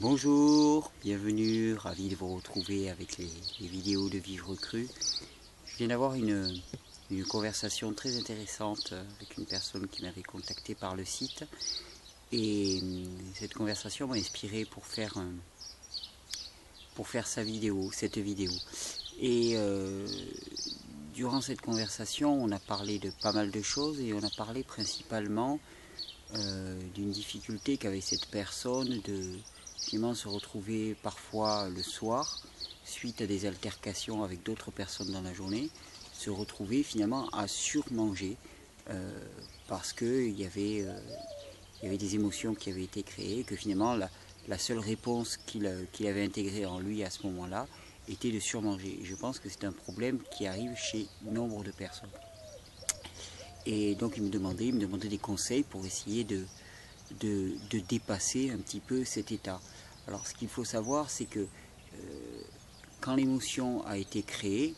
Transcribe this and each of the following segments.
Bonjour, bienvenue, ravi de vous retrouver avec les vidéos de Vivre Cru. Je viens d'avoir une conversation très intéressante avec une personne qui m'avait contacté par le site. Et cette conversation m'a inspiré pour faire cette vidéo. Et durant cette conversation, on a parlé de pas mal de choses et on a parlé principalement d'une difficulté qu'avait cette personne de finalement se retrouver parfois le soir, suite à des altercations avec d'autres personnes dans la journée, se retrouver finalement à surmanger parce qu'il y avait des émotions qui avaient été créées et que finalement la seule réponse qu'il avait intégrée en lui à ce moment-là était de surmanger. Et je pense que c'est un problème qui arrive chez nombre de personnes. Et donc il me demandait des conseils pour essayer de dépasser un petit peu cet état. Alors ce qu'il faut savoir, c'est que quand l'émotion a été créée,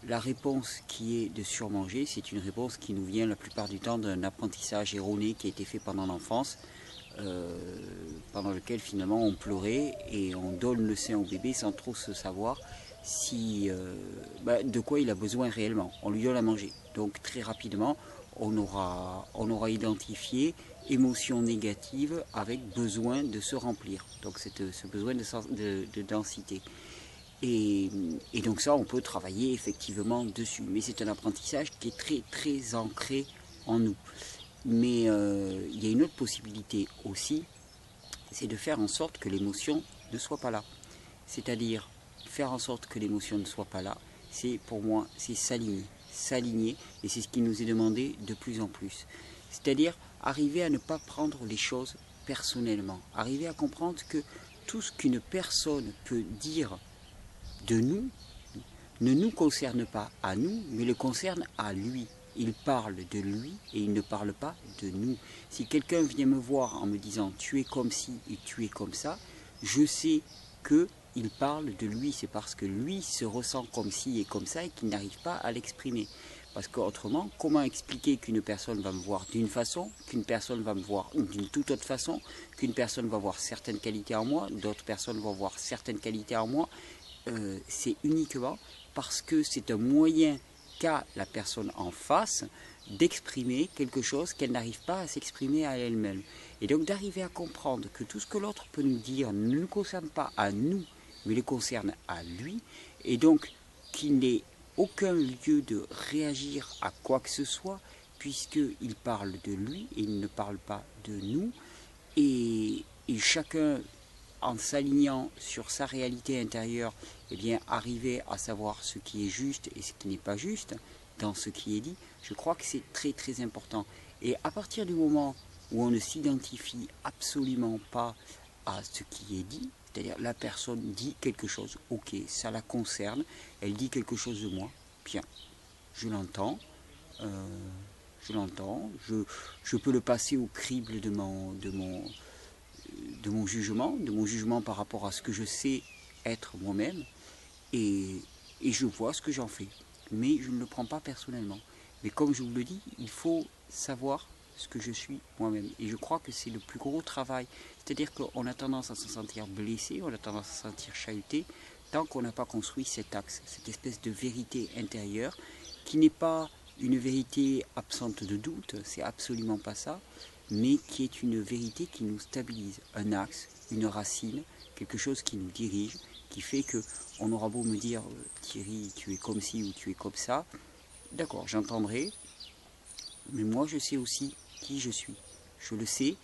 la réponse qui est de surmanger, c'est une réponse qui nous vient la plupart du temps d'un apprentissage erroné qui a été fait pendant l'enfance, pendant lequel finalement on pleurait et on donne le sein au bébé sans trop se savoir de quoi il a besoin réellement. On lui donne à manger. Donc très rapidement, on aura identifié émotion négative avec besoin de se remplir. Donc ce besoin de densité. Et donc ça, on peut travailler effectivement dessus. Mais c'est un apprentissage qui est très très ancré en nous. Mais il y a une autre possibilité aussi, c'est de faire en sorte que l'émotion ne soit pas là. C'est-à-dire faire en sorte que l'émotion ne soit pas là, c'est pour moi, c'est s'aligner, et c'est ce qui nous est demandé de plus en plus. C'est-à-dire arriver à ne pas prendre les choses personnellement, arriver à comprendre que tout ce qu'une personne peut dire de nous ne nous concerne pas à nous, mais le concerne à lui. Il parle de lui et il ne parle pas de nous. Si quelqu'un vient me voir en me disant « tu es comme ci et tu es comme ça », je sais qu'il parle de lui. C'est parce que lui se ressent comme ci et comme ça et qu'il n'arrive pas à l'exprimer. Parce qu'autrement, comment expliquer qu'une personne va me voir d'une façon, qu'une personne va me voir d'une toute autre façon, qu'une personne va voir certaines qualités en moi, d'autres personnes vont voir certaines qualités en moi. C'est uniquement parce que c'est un moyen qu'a la personne en face d'exprimer quelque chose qu'elle n'arrive pas à s'exprimer à elle-même. Et donc d'arriver à comprendre que tout ce que l'autre peut nous dire ne nous concerne pas à nous, mais le concerne à lui, et donc qu'il n'ait aucun lieu de réagir à quoi que ce soit, puisqu'il parle de lui et il ne parle pas de nous, et chacun en s'alignant sur sa réalité intérieure, eh bien, arriver à savoir ce qui est juste et ce qui n'est pas juste dans ce qui est dit, je crois que c'est très très important. Et à partir du moment où on ne s'identifie absolument pas à ce qui est dit, c'est-à-dire la personne dit quelque chose, ok, ça la concerne, elle dit quelque chose de moi, bien, je l'entends, euh, je peux le passer au crible de mon jugement par rapport à ce que je sais être moi-même, et, je vois ce que j'en fais. Mais je ne le prends pas personnellement. Mais comme je vous le dis, il faut savoir ce que je suis moi-même. Et je crois que c'est le plus gros travail. C'est-à-dire qu'on a tendance à se sentir blessé, on a tendance à se sentir chahuté, tant qu'on n'a pas construit cet axe, cette espèce de vérité intérieure, qui n'est pas une vérité absente de doute, c'est absolument pas ça, mais qui est une vérité qui nous stabilise, un axe, une racine, quelque chose qui nous dirige, qui fait que on aura beau me dire Thierry, tu es comme ci ou tu es comme ça, d'accord, j'entendrai, mais moi je sais aussi qui je suis. Je le sais,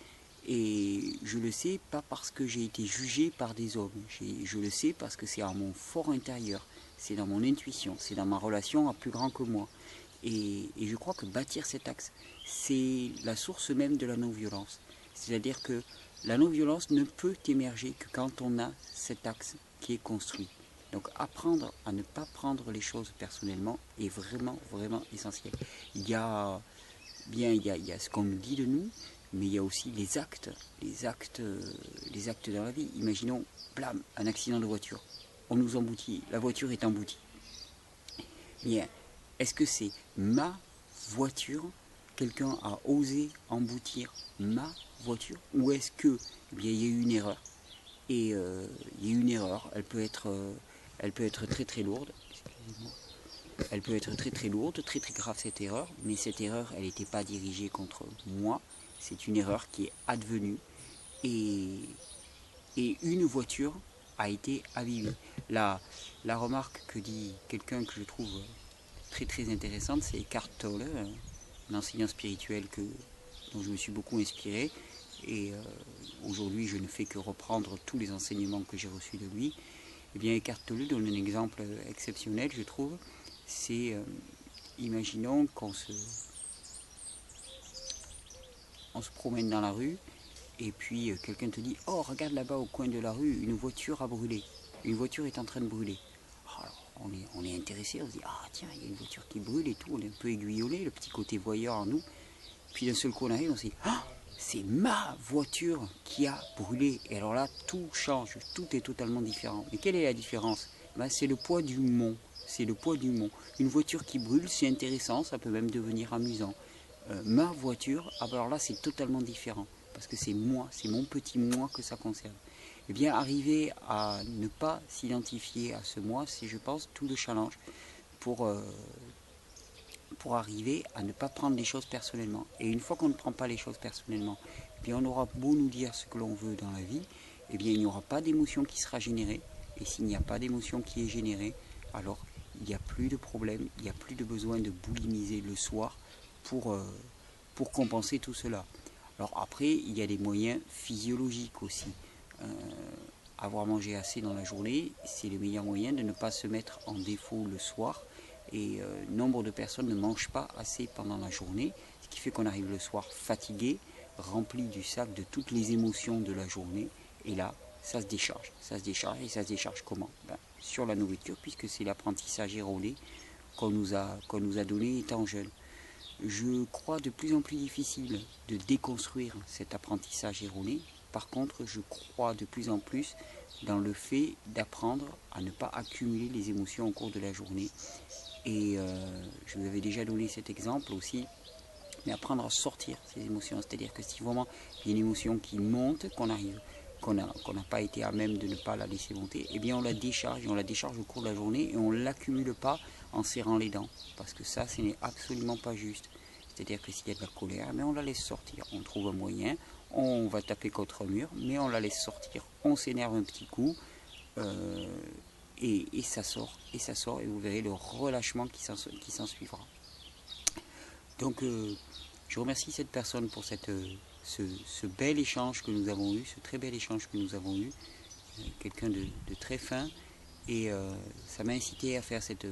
et je le sais pas parce que j'ai été jugé par des hommes, je le sais parce que c'est à mon fort intérieur, c'est dans mon intuition, c'est dans ma relation à plus grand que moi. Et je crois que bâtir cet axe, c'est la source même de la non-violence. C'est-à-dire que la non-violence ne peut émerger que quand on a cet axe qui est construit. Donc apprendre à ne pas prendre les choses personnellement est vraiment, vraiment essentiel. Il y a, il y a ce qu'on nous dit de nous, mais il y a aussi les actes dans la vie. Imaginons, blam, un accident de voiture. On nous emboutit, la voiture est emboutie. Bien, est-ce que c'est ma voiture? Quelqu'un a osé emboutir ma voiture? Ou est-ce que, eh bien, il y a eu une erreur? et il y a une erreur, elle peut être très très lourde, excusez-moi. Elle peut être très très lourde, très très grave cette erreur, mais cette erreur, elle n'était pas dirigée contre moi, c'est une erreur qui est advenue et une voiture a été abîmée. La remarque que dit quelqu'un que je trouve très très intéressante, c'est Eckhart Tolle, un enseignant spirituel dont je me suis beaucoup inspiré, et aujourd'hui je ne fais que reprendre tous les enseignements que j'ai reçus de lui. Et bien Eckhart Tolle donne un exemple exceptionnel, je trouve. C'est, imaginons qu'on se promène dans la rue, et puis quelqu'un te dit, oh regarde là-bas au coin de la rue, une voiture a brûlé, une voiture est en train de brûler. Alors, on est intéressé, on se dit, ah tiens, il y a une voiture qui brûle et tout, on est un peu aiguillonné, le petit côté voyeur en nous. Puis d'un seul coup on arrive, on se dit, ah, c'est ma voiture qui a brûlé. Et alors là, tout change, tout est totalement différent. Mais quelle est la différence? Ben, c'est le poids du mont. C'est le poids du mont. Une voiture qui brûle, c'est intéressant, ça peut même devenir amusant. Ma voiture, alors là, c'est totalement différent. Parce que c'est moi, c'est mon petit moi que ça concerne. Eh bien, arriver à ne pas s'identifier à ce moi, c'est, je pense, tout le challenge pour arriver à ne pas prendre les choses personnellement. Et une fois qu'on ne prend pas les choses personnellement, eh bien on aura beau nous dire ce que l'on veut dans la vie, eh bien il n'y aura pas d'émotion qui sera générée. Et s'il n'y a pas d'émotion qui est générée, alors il n'y a plus de problème, il n'y a plus de besoin de boulimiser le soir pour compenser tout cela. Alors après, il y a des moyens physiologiques aussi. Avoir mangé assez dans la journée, c'est le meilleur moyen de ne pas se mettre en défaut le soir. Et nombre de personnes ne mangent pas assez pendant la journée, ce qui fait qu'on arrive le soir fatigué, rempli du sac de toutes les émotions de la journée. Et là, ça se décharge. Ça se décharge et ça se décharge comment? Ben, sur la nourriture, puisque c'est l'apprentissage erroné qu'on nous a donné étant jeune. Je crois de plus en plus difficile de déconstruire cet apprentissage erroné. Par contre, je crois de plus en plus dans le fait d'apprendre à ne pas accumuler les émotions au cours de la journée. Et je vous avais déjà donné cet exemple aussi, mais apprendre à sortir ces émotions. C'est-à-dire que si vraiment il y a une émotion qui monte, qu'on n'a pas été à même de ne pas la laisser monter, eh bien on la décharge, et on la décharge au cours de la journée, et on ne l'accumule pas en serrant les dents. Parce que ça, ce n'est absolument pas juste. C'est-à-dire que s'il y a de la colère, mais on la laisse sortir. On trouve un moyen, on va taper contre un mur, mais on la laisse sortir. On s'énerve un petit coup, et ça sort, et vous verrez le relâchement qui s'en suivra. Donc je remercie cette personne pour ce bel échange que nous avons eu, ce très bel échange que nous avons eu, quelqu'un de très fin, et ça m'a incité à faire cette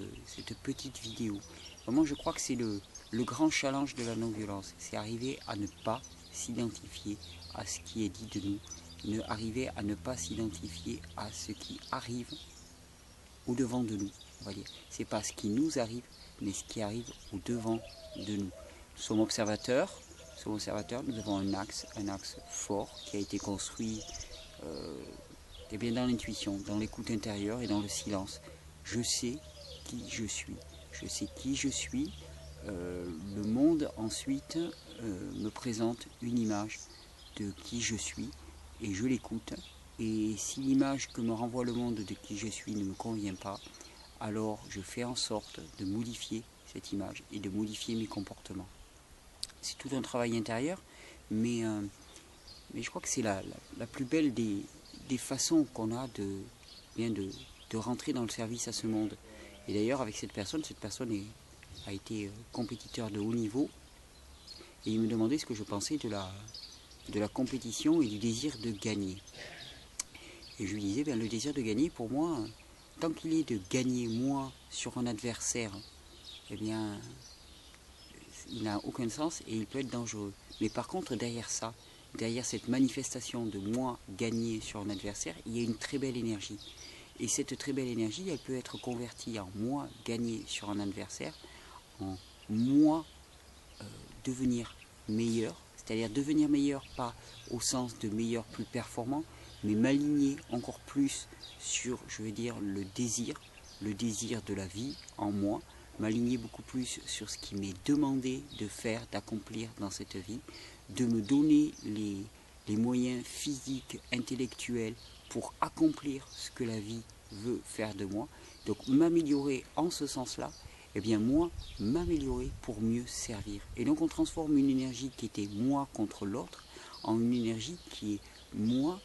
petite vidéo. Vraiment, je crois que c'est le grand challenge de la non-violence, c'est arriver à ne pas s'identifier à ce qui est dit de nous, arriver à ne pas s'identifier à ce qui arrive au devant de nous, on va dire. C'est pas ce qui nous arrive, mais ce qui arrive au devant de nous. Nous sommes observateurs, nous avons un axe fort qui a été construit eh bien dans l'intuition, dans l'écoute intérieure et dans le silence. Je sais qui je suis. Je sais qui je suis. Le monde ensuite me présente une image de qui je suis et je l'écoute. Et si l'image que me renvoie le monde de qui je suis ne me convient pas, alors je fais en sorte de modifier cette image et de modifier mes comportements. C'est tout un travail intérieur, mais je crois que c'est la plus belle des façons qu'on a de rentrer dans le service à ce monde. Et d'ailleurs, avec cette personne a été compétiteur de haut niveau, et il me demandait ce que je pensais de la compétition et du désir de gagner. Et je lui disais, le désir de gagner, pour moi, tant qu'il est de gagner moi sur un adversaire, eh bien, il n'a aucun sens et il peut être dangereux. Mais par contre, derrière ça, derrière cette manifestation de moi gagner sur un adversaire, il y a une très belle énergie. Et cette très belle énergie, elle peut être convertie en moi gagner sur un adversaire, en moi devenir meilleur, c'est-à-dire devenir meilleur pas au sens de meilleur plus performant, mais m'aligner encore plus sur, je veux dire, le désir de la vie en moi, m'aligner beaucoup plus sur ce qui m'est demandé de faire, d'accomplir dans cette vie, de me donner les les moyens physiques, intellectuels pour accomplir ce que la vie veut faire de moi. Donc m'améliorer en ce sens-là, eh bien moi, m'améliorer pour mieux servir. Et donc on transforme une énergie qui était moi contre l'autre en une énergie qui est moi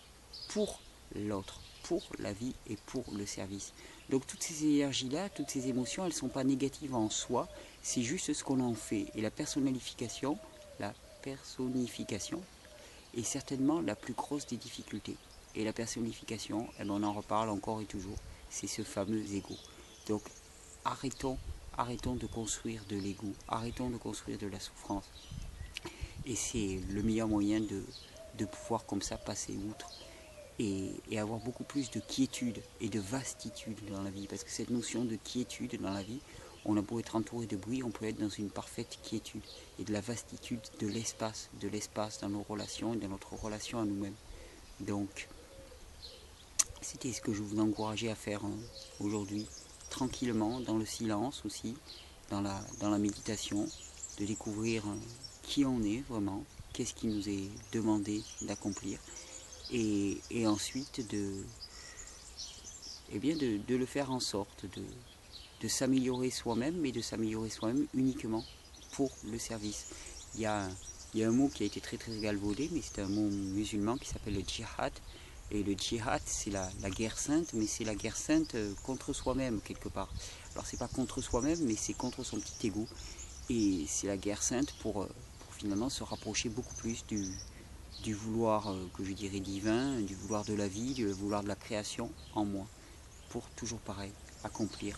pour l'autre, pour la vie et pour le service. Donc toutes ces énergies-là, toutes ces émotions, elles ne sont pas négatives en soi, c'est juste ce qu'on en fait. Et la personnification est certainement la plus grosse des difficultés. Et la personnification, eh ben on en reparle encore et toujours, c'est ce fameux ego. Donc arrêtons de construire de l'ego, arrêtons de construire de la souffrance. Et c'est le meilleur moyen de pouvoir comme ça passer outre et avoir beaucoup plus de quiétude et de vastitude dans la vie. Parce que cette notion de quiétude dans la vie, on a beau être entouré de bruit, on peut être dans une parfaite quiétude et de la vastitude de l'espace dans nos relations et dans notre relation à nous-mêmes. Donc, c'était ce que je vous encourageais à faire aujourd'hui, tranquillement, dans le silence aussi, dans la méditation, de découvrir qui on est vraiment, qu'est-ce qui nous est demandé d'accomplir, et ensuite eh bien de le faire en sorte de s'améliorer soi-même, mais de s'améliorer soi-même uniquement pour le service. Il y a un mot qui a été très galvaudé, mais c'est un mot musulman qui s'appelle le djihad. Et le djihad, c'est la guerre sainte, mais c'est la guerre sainte contre soi-même quelque part. Alors c'est pas contre soi-même, mais c'est contre son petit ego. Et c'est la guerre sainte pour finalement se rapprocher beaucoup plus du vouloir que je dirais divin, du vouloir de la vie, du vouloir de la création en moi. Pour toujours pareil, accomplir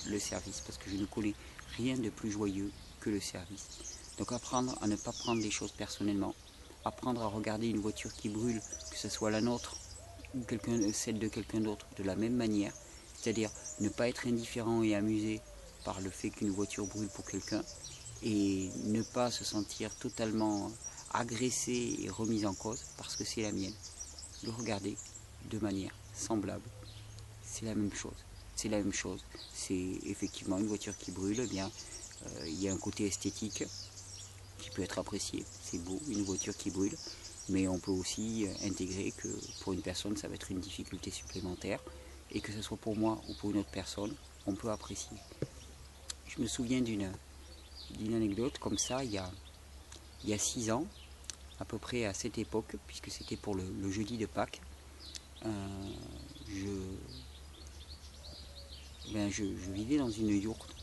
le service. Parce que je ne connais rien de plus joyeux que le service. Donc apprendre à ne pas prendre les choses personnellement. Apprendre à regarder une voiture qui brûle, que ce soit la nôtre ou celle de quelqu'un d'autre, de la même manière. C'est-à-dire ne pas être indifférent et amusé par le fait qu'une voiture brûle pour quelqu'un. Et ne pas se sentir totalement agressé et remis en cause parce que c'est la mienne. Le regarder de manière semblable. C'est la même chose. C'est la même chose. C'est effectivement une voiture qui brûle, eh bien, il y a un côté esthétique qui peut être apprécié. C'est beau, une voiture qui brûle. Mais on peut aussi intégrer que pour une personne, ça va être une difficulté supplémentaire. Et que ce soit pour moi ou pour une autre personne, on peut apprécier. Je me souviens d'une anecdote comme ça, il y a 6 ans, à peu près à cette époque, puisque c'était pour le jeudi de Pâques, je vivais dans une yourte,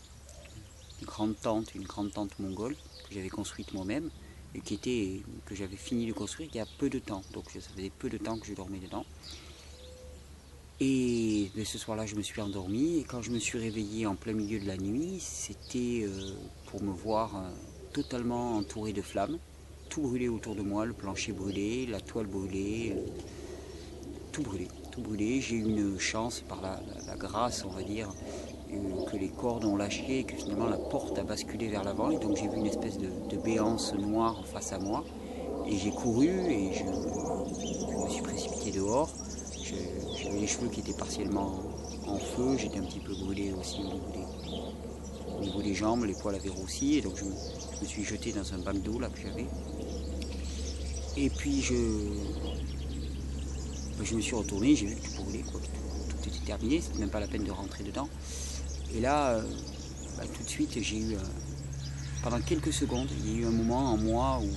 une grande tente mongole que j'avais construite moi-même et que j'avais fini de construire il y a peu de temps. Donc ça faisait peu de temps que je dormais dedans. Et ce soir-là, je me suis endormi et quand je me suis réveillé en plein milieu de la nuit, c'était pour me voir totalement entouré de flammes. Tout brûlé autour de moi, le plancher brûlé, la toile brûlée, tout brûlé. Tout brûlé. J'ai eu une chance par la grâce, on va dire, que les cordes ont lâché et que finalement la porte a basculé vers l'avant. Et donc j'ai vu une espèce de béance noire face à moi. Et j'ai couru et je me suis précipité dehors. J'avais les cheveux qui étaient partiellement en feu. J'étais un petit peu brûlé aussi au niveau des jambes. Les poils avaient roussi. Et donc je me suis jeté dans un bac d'eau là que j'avais. Et puis je me suis retourné, j'ai vu que tout brûlait, quoi, tout était terminé, c'était même pas la peine de rentrer dedans. Et là, tout de suite, j'ai eu, pendant quelques secondes, il y a eu un moment en moi où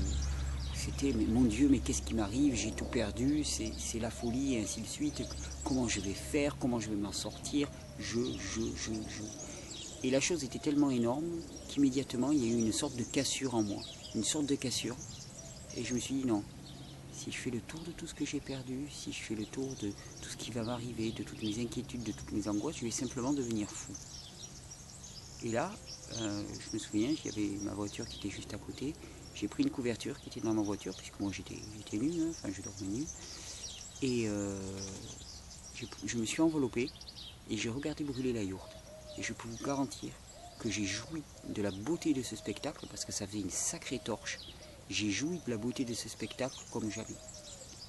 c'était, mais mon Dieu, mais qu'est-ce qui m'arrive, j'ai tout perdu, c'est la folie, et ainsi de suite, comment je vais faire, comment je vais m'en sortir, Et la chose était tellement énorme qu'immédiatement, il y a eu une sorte de cassure en moi, et je me suis dit non. Si je fais le tour de tout ce que j'ai perdu, si je fais le tour de tout ce qui va m'arriver, de toutes mes inquiétudes, de toutes mes angoisses, je vais simplement devenir fou. Et là, je me souviens, j'avais ma voiture qui était juste à côté. J'ai pris une couverture qui était dans ma voiture, puisque moi j'étais nu, hein, enfin je dormais nu. Et je me suis enveloppé et j'ai regardé brûler la yourte. Et je peux vous garantir que j'ai joui de la beauté de ce spectacle, parce que ça faisait une sacrée torche. J'ai joui de la beauté de ce spectacle comme jamais.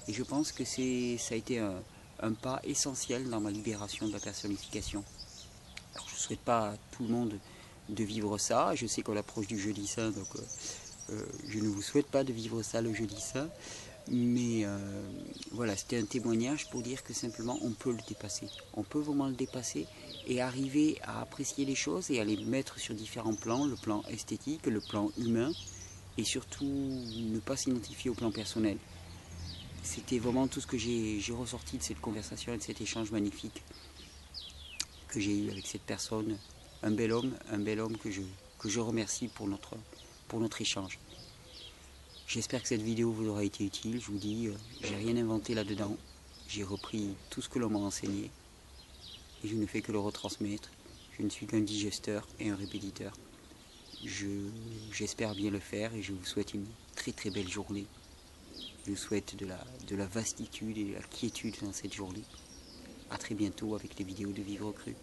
Et je pense que ça a été un pas essentiel dans ma libération de la personnification. Alors je ne souhaite pas à tout le monde de vivre ça. Je sais qu'on approche du jeudi saint, donc je ne vous souhaite pas de vivre ça le jeudi saint. Mais voilà, c'était un témoignage pour dire que simplement on peut le dépasser. On peut vraiment le dépasser et arriver à apprécier les choses et à les mettre sur différents plans, le plan esthétique, le plan humain, et surtout ne pas s'identifier au plan personnel. C'était vraiment tout ce que j'ai ressorti de cette conversation et de cet échange magnifique que j'ai eu avec cette personne. Un bel homme que je remercie pour notre échange. J'espère que cette vidéo vous aura été utile. Je vous dis, j'ai rien inventé là-dedans. J'ai repris tout ce que l'on m'a enseigné et je ne fais que le retransmettre. Je ne suis qu'un digesteur et un répétiteur. J'espère bien le faire et je vous souhaite une très très belle journée. Je vous souhaite de la vastitude et de la quiétude dans cette journée. A très bientôt avec les vidéos de Vivre Cru.